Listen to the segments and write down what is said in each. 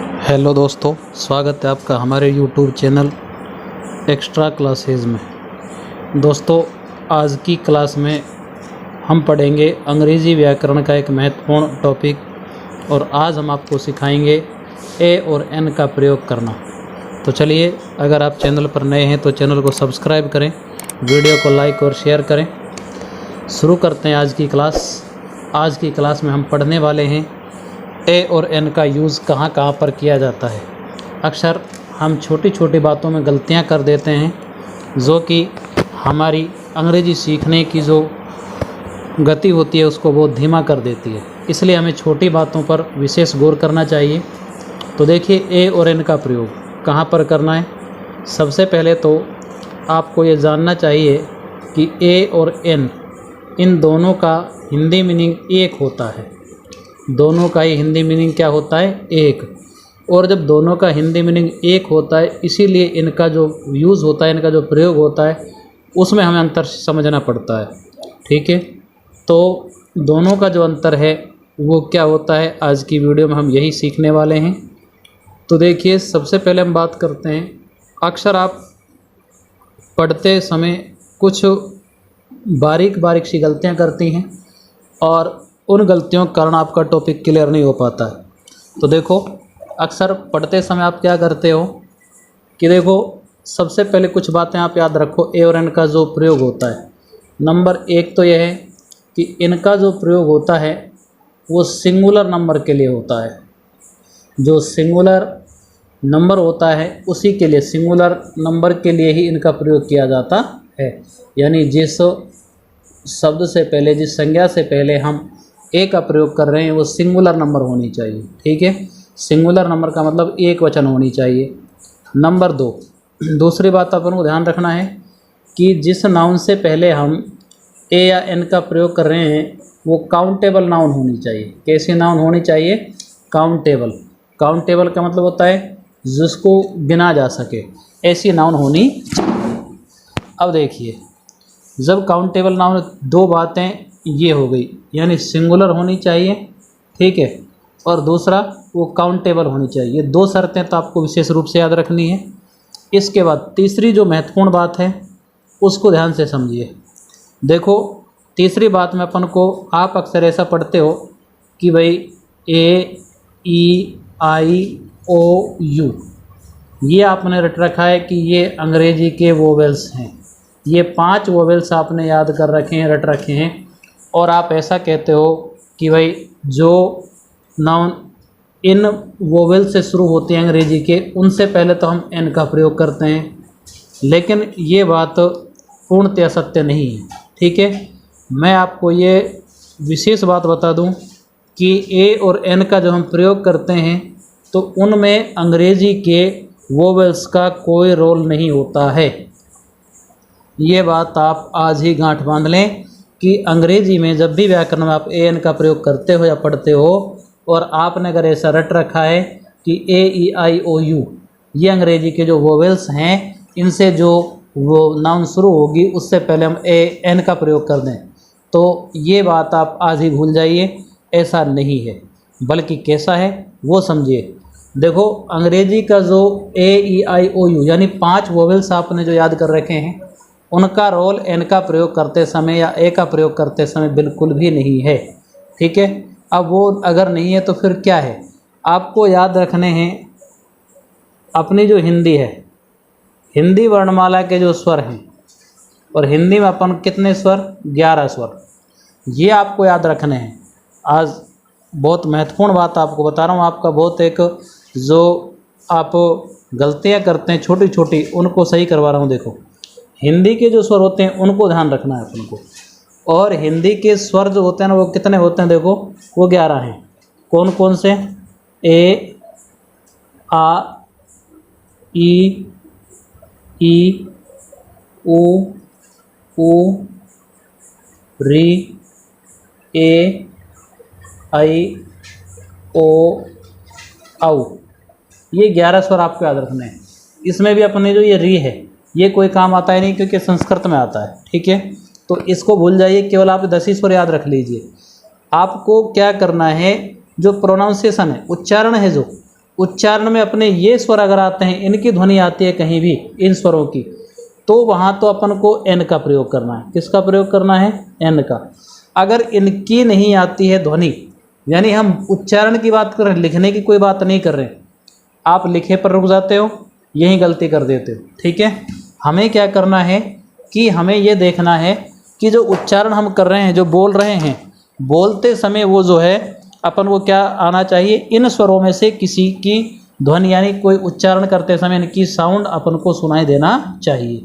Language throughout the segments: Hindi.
हेलो दोस्तों, स्वागत है आपका हमारे यूट्यूब चैनल एक्स्ट्रा क्लासेज में। दोस्तों, आज की क्लास में हम पढ़ेंगे अंग्रेज़ी व्याकरण का एक महत्वपूर्ण टॉपिक और आज हम आपको सिखाएंगे ए और एन का प्रयोग करना। तो चलिए, अगर आप चैनल पर नए हैं तो चैनल को सब्सक्राइब करें, वीडियो को लाइक और शेयर करें। शुरू करते हैं आज की क्लास। आज की क्लास में हम पढ़ने वाले हैं ए और एन का यूज़ कहाँ कहाँ पर किया जाता है। अक्सर हम छोटी छोटी बातों में गलतियाँ कर देते हैं जो कि हमारी अंग्रेज़ी सीखने की जो गति होती है उसको बहुत धीमा कर देती है। इसलिए हमें छोटी बातों पर विशेष गौर करना चाहिए। तो देखिए, ए और एन का प्रयोग कहाँ पर करना है। सबसे पहले तो आपको ये जानना चाहिए कि ए और एन इन दोनों का हिंदी मीनिंग एक होता है। दोनों का ही हिंदी मीनिंग क्या होता है? एक। और जब दोनों का हिंदी मीनिंग एक होता है, इसीलिए इनका जो यूज़ होता है, इनका जो प्रयोग होता है, उसमें हमें अंतर समझना पड़ता है। ठीक है, तो दोनों का जो अंतर है वो क्या होता है, आज की वीडियो में हम यही सीखने वाले हैं। तो देखिए, सबसे पहले हम बात करते हैं, अक्सर आप पढ़ते समय कुछ बारीक बारीक सी गलतियाँ करती हैं और उन गलतियों के कारण आपका टॉपिक क्लियर नहीं हो पाता है। तो देखो, अक्सर पढ़ते समय आप क्या करते हो कि देखो, सबसे पहले कुछ बातें आप याद रखो ए और एन का जो प्रयोग होता है। नंबर एक तो यह है कि इनका जो प्रयोग होता है वो सिंगुलर नंबर के लिए होता है। जो सिंगुलर नंबर होता है उसी के लिए, सिंगुलर नंबर के लिए ही इनका प्रयोग किया जाता है। यानी जिस शब्द से पहले, जिस संज्ञा से पहले हम ए का प्रयोग कर रहे हैं वो सिंगुलर नंबर होनी चाहिए। ठीक है, सिंगुलर नंबर का मतलब एक वचन होनी चाहिए। नंबर दो, दूसरी बात अपन को ध्यान रखना है कि जिस नाउन से पहले हम ए या एन का प्रयोग कर रहे हैं वो काउंटेबल नाउन होनी चाहिए। कैसी नाउन होनी चाहिए? काउंटेबल। काउंटेबल का मतलब होता है जिसको गिना जा सके, ऐसी नाउन होनी चाहिए। अब देखिए, जब काउंटेबल नाउन, दो बातें ये हो गई, यानी सिंगुलर होनी चाहिए, ठीक है, और दूसरा वो काउंटेबल होनी चाहिए। ये दो शर्तें तो आपको विशेष रूप से याद रखनी है। इसके बाद तीसरी जो महत्वपूर्ण बात है उसको ध्यान से समझिए। देखो, तीसरी बात में अपन को, आप अक्सर ऐसा पढ़ते हो कि भाई ए ई आई ओ यू, ये आपने रट रखा है कि ये अंग्रेजी के वोवेल्स हैं। ये 5 वोवेल्स आपने याद कर रखे हैं, रट रखे हैं, और आप ऐसा कहते हो कि भाई जो नाउन इन वोवेल से शुरू होते हैं अंग्रेजी के, उनसे पहले तो हम एन का प्रयोग करते हैं। लेकिन ये बात पूर्णतः सत्य नहीं है। ठीक है, मैं आपको ये विशेष बात बता दूं कि ए और एन का जब हम प्रयोग करते हैं तो उनमें अंग्रेजी के वोवेल्स का कोई रोल नहीं होता है। ये बात आप आज ही गांठ बांध लें कि अंग्रेजी में जब भी व्याकरण में आप ए एन का प्रयोग करते हो या पढ़ते हो, और आपने अगर ऐसा रट रखा है कि ए ई आई ओ यू, ये अंग्रेजी के जो वोवेल्स हैं, इनसे जो वो नाउन शुरू होगी उससे पहले हम ए एन का प्रयोग कर दें, तो ये बात आप आज ही भूल जाइए। ऐसा नहीं है, बल्कि कैसा है वो समझिए। देखो, अंग्रेजी का जो ए ई आई ओ यू यानी 5 वोवेल्स आपने जो याद कर रखे हैं, उनका रोल एन का प्रयोग करते समय या ए का प्रयोग करते समय बिल्कुल भी नहीं है। ठीक है, अब वो अगर नहीं है तो फिर क्या है? आपको याद रखने हैं अपनी जो हिंदी है, हिंदी वर्णमाला के जो स्वर हैं, और हिंदी में अपन कितने स्वर? 11 स्वर। ये आपको याद रखने हैं। आज बहुत महत्वपूर्ण बात आपको बता रहा हूँ। आपका बहुत एक जो आप गलतियाँ करते हैं छोटी छोटी, उनको सही करवा रहा हूँ। देखो, हिंदी के जो स्वर होते हैं उनको ध्यान रखना है अपन को, और हिंदी के स्वर जो होते हैं ना वो कितने होते हैं? देखो, वो 11 हैं। कौन कौन से? ए, आ, ई, ऊ, री, ए, आई, ओ, औ। ये 11 स्वर आपको याद रखने हैं। इसमें भी अपने जो ये री है, ये कोई काम आता है नहीं क्योंकि संस्कृत में आता है। ठीक है, तो इसको भूल जाइए, केवल आप 10 ही स्वर याद रख लीजिए। आपको क्या करना है, जो प्रोनाउंसिएशन है, उच्चारण है, जो उच्चारण में अपने ये स्वर अगर आते हैं, इनकी ध्वनि आती है कहीं भी इन स्वरों की, तो वहाँ तो अपन को एन का प्रयोग करना है। किसका प्रयोग करना है? एन का। अगर इनकी नहीं आती है ध्वनि, यानी हम उच्चारण की बात कर रहे हैं, लिखने की कोई बात नहीं कर रहे हैं, आप लिखे पर रुक जाते हो, यही गलती कर देते हो। ठीक है, हमें क्या करना है कि हमें ये देखना है कि जो उच्चारण हम कर रहे हैं, जो बोल रहे हैं, बोलते समय वो जो है अपन को क्या आना चाहिए, इन स्वरों में से किसी की ध्वनि, यानी कोई उच्चारण करते समय इनकी साउंड अपन को सुनाई देना चाहिए।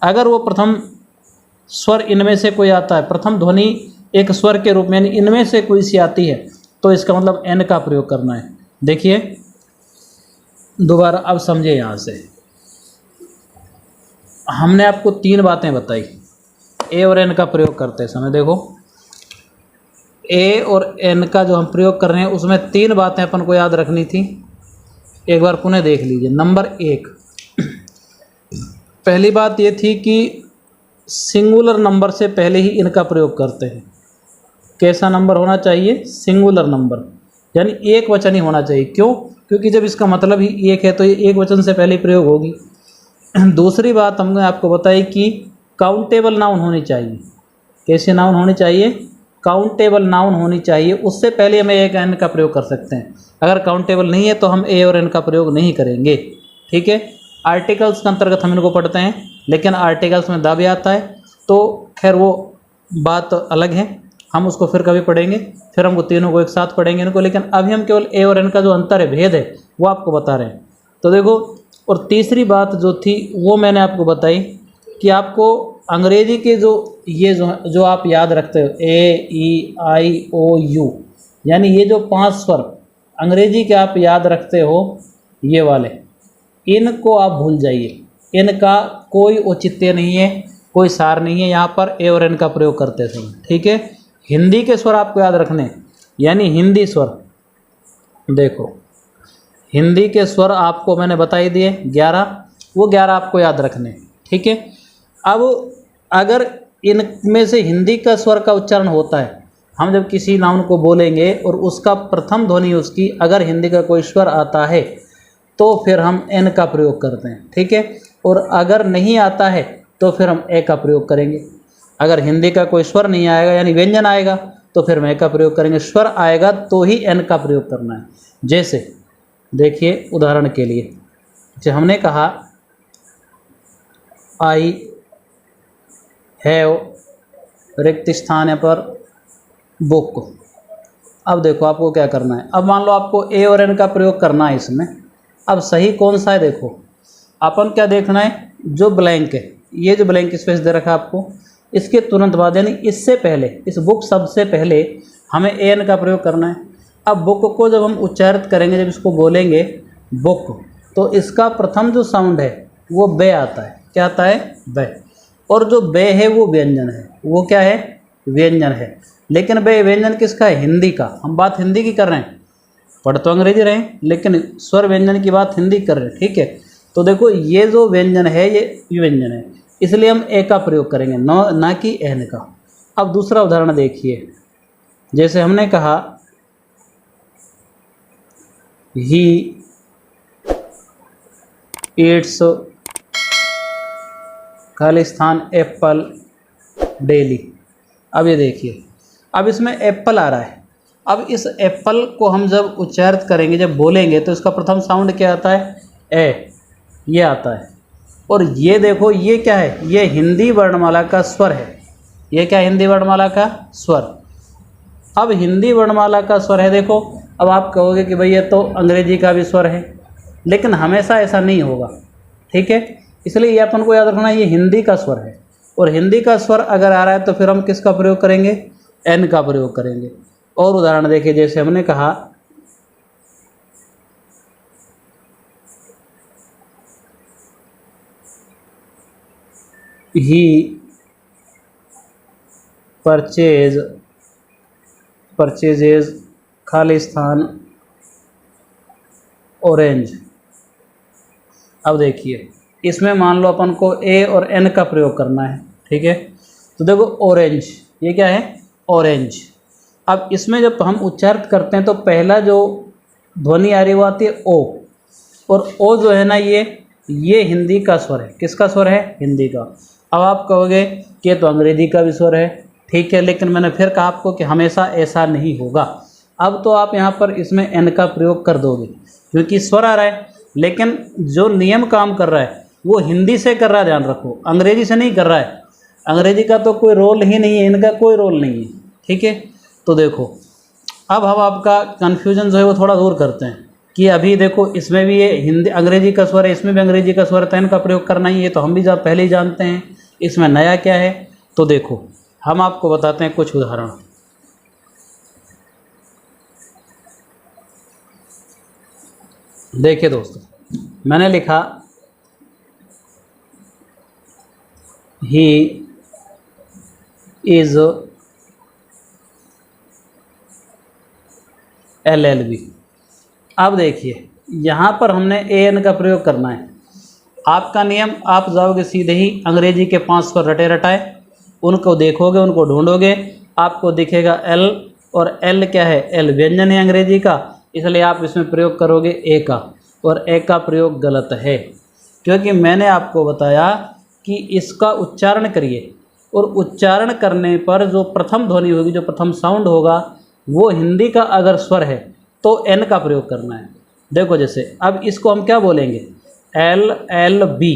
अगर वो प्रथम स्वर इनमें से कोई आता है, प्रथम ध्वनि एक स्वर के रूप में यानी इनमें से कोई सी आती है, तो इसका मतलब एन का प्रयोग करना है। देखिए दोबारा, अब समझे। यहाँ से हमने आपको 3 बातें बताई ए और एन का प्रयोग करते समय। देखो ए और एन का जो हम प्रयोग कर रहे हैं उसमें 3 बातें अपन को याद रखनी थी। एक बार पुनः देख लीजिए। नंबर 1, पहली बात ये थी कि सिंगुलर नंबर से पहले ही इनका प्रयोग करते हैं। कैसा नंबर होना चाहिए? सिंगुलर नंबर, यानी एक वचन ही होना चाहिए। क्यों? क्योंकि जब इसका मतलब ही एक है तो ये एक वचन से पहले प्रयोग होगी। दूसरी बात हमने आपको बताई कि काउंटेबल नाउन होनी चाहिए। कैसे नाउन होनी चाहिए? काउंटेबल नाउन होनी चाहिए। उससे पहले हम ए एन का प्रयोग कर सकते हैं। अगर काउंटेबल नहीं है तो हम ए और एन का प्रयोग नहीं करेंगे। ठीक है, आर्टिकल्स के अंतर्गत हम इनको पढ़ते हैं, लेकिन आर्टिकल्स में दा भी आता है, तो खैर वो बात अलग है, हम उसको फिर कभी पढ़ेंगे। फिर हमको तीनों को एक साथ पढ़ेंगे इनको, लेकिन अभी हम केवल ए और एन का जो अंतर है, भेद है, वो आपको बता रहे हैं। तो देखो, और तीसरी बात जो थी वो मैंने आपको बताई कि आपको अंग्रेजी के ये जो आप याद रखते हो, ए ई आई ओ यू, यानी ये जो 5 स्वर अंग्रेजी के आप याद रखते हो, ये वाले, इनको आप भूल जाइए। इनका कोई औचित्य नहीं है, कोई सार नहीं है यहाँ पर ए और एन का प्रयोग करते समय। ठीक है, हिंदी के स्वर आपको याद रखने, यानी हिंदी स्वर। देखो हिंदी के स्वर आपको मैंने बताई दिए 11, वो 11 आपको याद रखने। ठीक है, अब अगर इनमें से हिंदी का स्वर का उच्चारण होता है, हम जब किसी नाउन को बोलेंगे और उसका प्रथम ध्वनि उसकी अगर हिंदी का कोई स्वर आता है तो फिर हम एन का प्रयोग करते हैं। ठीक है, और अगर नहीं आता है तो फिर हम ए का प्रयोग करेंगे। अगर हिंदी का कोई स्वर नहीं आएगा यानी व्यंजन आएगा तो फिर हम ए का प्रयोग करेंगे। स्वर आएगा तो ही एन का प्रयोग करना है। जैसे देखिए उदाहरण के लिए, जैसे हमने कहा आई हैव, रिक्त स्थान है पर बुक। अब देखो आपको क्या करना है। अब मान लो आपको ए और एन का प्रयोग करना है इसमें। अब सही कौन सा है? देखो अपन क्या देखना है, जो ब्लैंक है, ये जो ब्लैंक स्पेस दे रखा है आपको, इसके तुरंत बाद यानी इससे पहले, इस बुक सबसे पहले हमें ए एन का प्रयोग करना है। अब बुक को जब हम उच्चारित करेंगे, जब इसको बोलेंगे बुक, तो इसका प्रथम जो साउंड है वो बे आता है। क्या आता है? बे। और जो बे है वो व्यंजन है। वो क्या है? व्यंजन है। लेकिन बे व्यंजन किसका है? हिंदी का। हम बात हिंदी की कर रहे हैं, पढ़ तो अंग्रेजी रहे हैं, लेकिन स्वर व्यंजन की बात हिंदी कर रहे हैं। ठीक है, तो देखो ये जो व्यंजन है ये व्यंजन है, इसलिए हम ए का प्रयोग करेंगे, ना कि एन का। अब दूसरा उदाहरण देखिए, जैसे हमने कहा ही ईट्स, खाली स्थान एप्पल डेली। अब ये देखिए, अब इसमें एप्पल आ रहा है। अब इस एप्पल को हम जब उच्चारित करेंगे, जब बोलेंगे, तो इसका प्रथम साउंड क्या आता है? ए, ये आता है। और ये देखो ये क्या है? ये हिंदी वर्णमाला का स्वर है। ये क्या? हिंदी वर्णमाला का स्वर। अब हिंदी वर्णमाला का स्वर है। देखो अब आप कहोगे कि भाई ये तो अंग्रेजी का भी स्वर है, लेकिन हमेशा ऐसा नहीं होगा। ठीक है, इसलिए ये अपन को याद रखना है, ये हिंदी का स्वर है। और हिंदी का स्वर अगर आ रहा है तो फिर हम किसका प्रयोग करेंगे? एन का प्रयोग करेंगे। और उदाहरण देखिए, जैसे हमने कहा ही परचेजेज, खाली स्थान ऑरेंज। अब देखिए इसमें मान लो अपन को ए और एन का प्रयोग करना है। ठीक है, तो देखो ऑरेंज, ये क्या है? ऑरेंज। अब इसमें जब हम उच्चारित करते हैं तो पहला जो ध्वनि आ रही वो आती है ओ, और ओ जो है ना ये हिंदी का स्वर है। किसका स्वर है? हिंदी का। अब आप कहोगे कि ये तो अंग्रेजी का भी स्वर है, ठीक है, लेकिन मैंने फिर कहा आपको कि हमेशा ऐसा नहीं होगा। अब तो आप यहाँ पर इसमें एन का प्रयोग कर दोगे क्योंकि स्वर आ रहा है, लेकिन जो नियम काम कर रहा है वो हिंदी से कर रहा है, ध्यान रखो, अंग्रेजी से नहीं कर रहा है। अंग्रेजी का तो कोई रोल ही नहीं है, इनका कोई रोल नहीं है, ठीक है। तो देखो अब हम आपका कन्फ्यूजन जो है वो थोड़ा दूर करते हैं कि अभी देखो इसमें भी ये हिंदी अंग्रेजी का स्वर है, इसमें भी अंग्रेजी का स्वर है, तो इनका प्रयोग करना ही है, तो हम भी पहले ही जानते हैं। इसमें नया क्या है? तो देखो हम आपको बताते हैं कुछ उदाहरण। देखिए दोस्तों, मैंने लिखा ही इज LLB। अब देखिए यहाँ पर हमने AN का प्रयोग करना है। आपका नियम, आप जाओगे सीधे ही अंग्रेजी के 5 स्वर रटे रटाए, उनको देखोगे, उनको ढूंढोगे, आपको दिखेगा L, और L क्या है? L व्यंजन है अंग्रेजी का, इसलिए आप इसमें प्रयोग करोगे A का, और A का प्रयोग गलत है क्योंकि मैंने आपको बताया कि इसका उच्चारण करिए, और उच्चारण करने पर जो प्रथम ध्वनि होगी, जो प्रथम साउंड होगा, वो हिंदी का अगर स्वर है तो N का प्रयोग करना है। देखो जैसे अब इसको हम क्या बोलेंगे? LLB।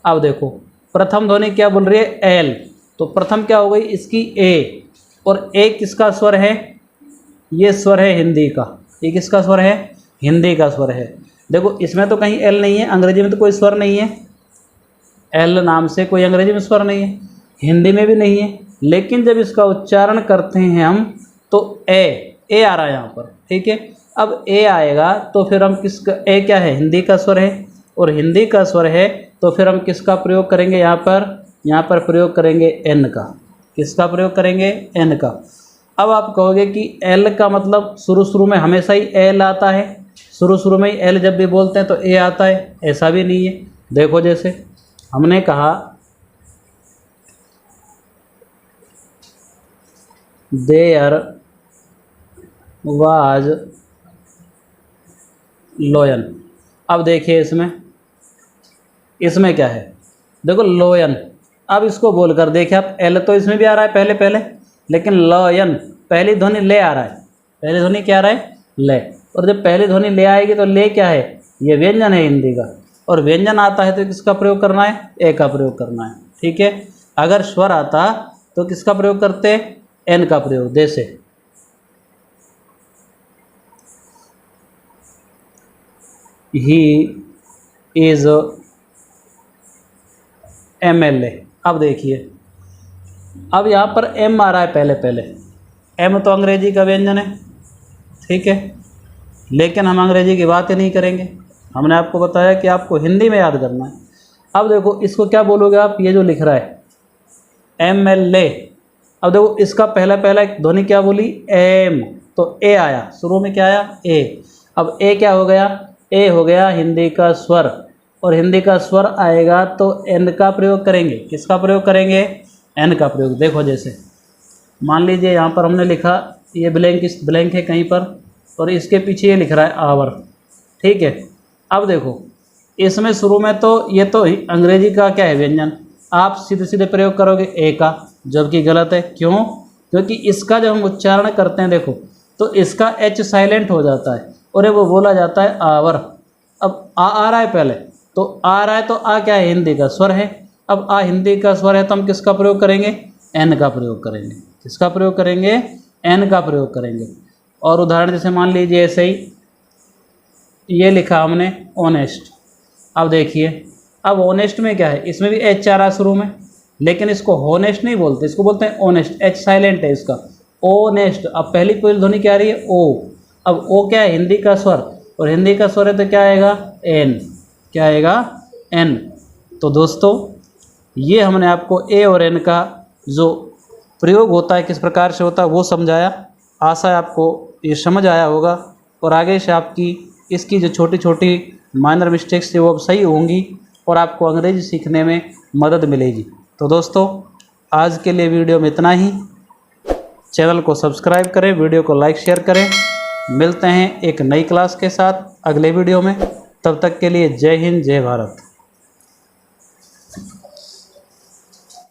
अब देखो प्रथम ध्वनि क्या बोल रही है? L, तो प्रथम क्या हो गई इसकी? A, और A किसका स्वर है? ये स्वर है हिंदी का। ये किसका स्वर है? हिंदी का स्वर है। देखो इसमें तो कहीं L नहीं है, अंग्रेजी में तो कोई स्वर नहीं है, L नाम से कोई अंग्रेजी में स्वर नहीं है, हिंदी में भी नहीं है, लेकिन जब इसका उच्चारण करते हैं हम तो ए आ रहा है यहाँ पर, ठीक है। अब ए आएगा तो फिर हम किसका? ए क्या है? हिंदी का स्वर है, और हिंदी का स्वर है तो फिर हम किसका प्रयोग करेंगे यहाँ पर प्रयोग करेंगे एन का। किसका प्रयोग करेंगे? एन का। अब आप कहोगे कि एल का मतलब शुरू में हमेशा ही एल आता है, शुरू में ही एल जब भी बोलते हैं तो ए आता है, ऐसा भी नहीं है। देखो जैसे हमने कहा देयर वाज लोयन। अब देखिए इसमें क्या है? देखो लोयन। अब इसको बोलकर देखिए आप, एल तो इसमें भी आ रहा है पहले, लेकिन लोयन पहली ध्वनि ले आ रहा है। पहली ध्वनि क्या आ रहा है? ले। और जब पहली ध्वनि ले आएगी तो ले क्या है? ये व्यंजन है हिंदी का, और व्यंजन आता है तो किसका प्रयोग करना है? ए का प्रयोग करना है, ठीक है। अगर स्वर आता तो किसका प्रयोग करते? एन का प्रयोग। जैसे ही इज MLA। अब देखिए अब यहाँ पर एम आ रहा है पहले। एम तो अंग्रेजी का व्यंजन है, ठीक है, लेकिन हम अंग्रेजी की बात ही नहीं करेंगे। हमने आपको बताया कि आपको हिंदी में याद करना है। अब देखो इसको क्या बोलोगे आप? ये जो लिख रहा है MLA। अब देखो इसका पहला एक ध्वनि क्या बोली? एम, तो ए आया, शुरू में क्या आया? ए। अब ए क्या हो गया? ए हो गया हिंदी का स्वर, और हिंदी का स्वर आएगा तो एन का प्रयोग करेंगे। किसका प्रयोग करेंगे? एन का प्रयोग। देखो जैसे मान लीजिए यहाँ पर हमने लिखा, ये ब्लैंक है कहीं पर, और इसके पीछे ये लिख रहा है आवर, ठीक है। अब देखो इसमें शुरू में तो ये तो अंग्रेजी का क्या है? व्यंजन। आप सीधे प्रयोग करोगे ए का, जबकि गलत है। क्यों? क्योंकि इसका जब हम उच्चारण करते हैं देखो तो इसका एच साइलेंट हो जाता है और वो बोला जाता है आवर। अब आ रहा है पहले, तो आ रहा है तो आ क्या है? हिंदी का स्वर है। अब आ हिंदी का स्वर है तो हम किसका प्रयोग करेंगे? एन का प्रयोग करेंगे। किसका प्रयोग करेंगे? एन का प्रयोग करेंगे। और उदाहरण जैसे मान लीजिए ऐसे ही ये लिखा हमने ऑनेस्ट। अब देखिए अब ऑनेस्ट में क्या है? इसमें भी एच आ रहा है शुरू में, लेकिन इसको होनेस्ट नहीं बोलते, इसको बोलते हैं ऑनेस्ट। एच साइलेंट है इसका, ऑनेस्ट। अब पहली ध्वनि क्या आ रही है? ओ। अब ओ क्या है? हिंदी का स्वर, और हिंदी का स्वर है तो क्या आएगा? एन। क्या आएगा? एन। तो दोस्तों ये हमने आपको ए और एन का जो प्रयोग होता है किस प्रकार से होता है वो समझाया। आशा है आपको ये समझ आया होगा, और आगे से आपकी इसकी जो छोटी छोटी माइनर मिस्टेक्स थी वो अब सही होंगी, और आपको अंग्रेजी सीखने में मदद मिलेगी। तो दोस्तों आज के लिए वीडियो में इतना ही। चैनल को सब्सक्राइब करें, वीडियो को लाइक शेयर करें, मिलते हैं एक नई क्लास के साथ अगले वीडियो में। तब तक के लिए जय हिंद जय भारत।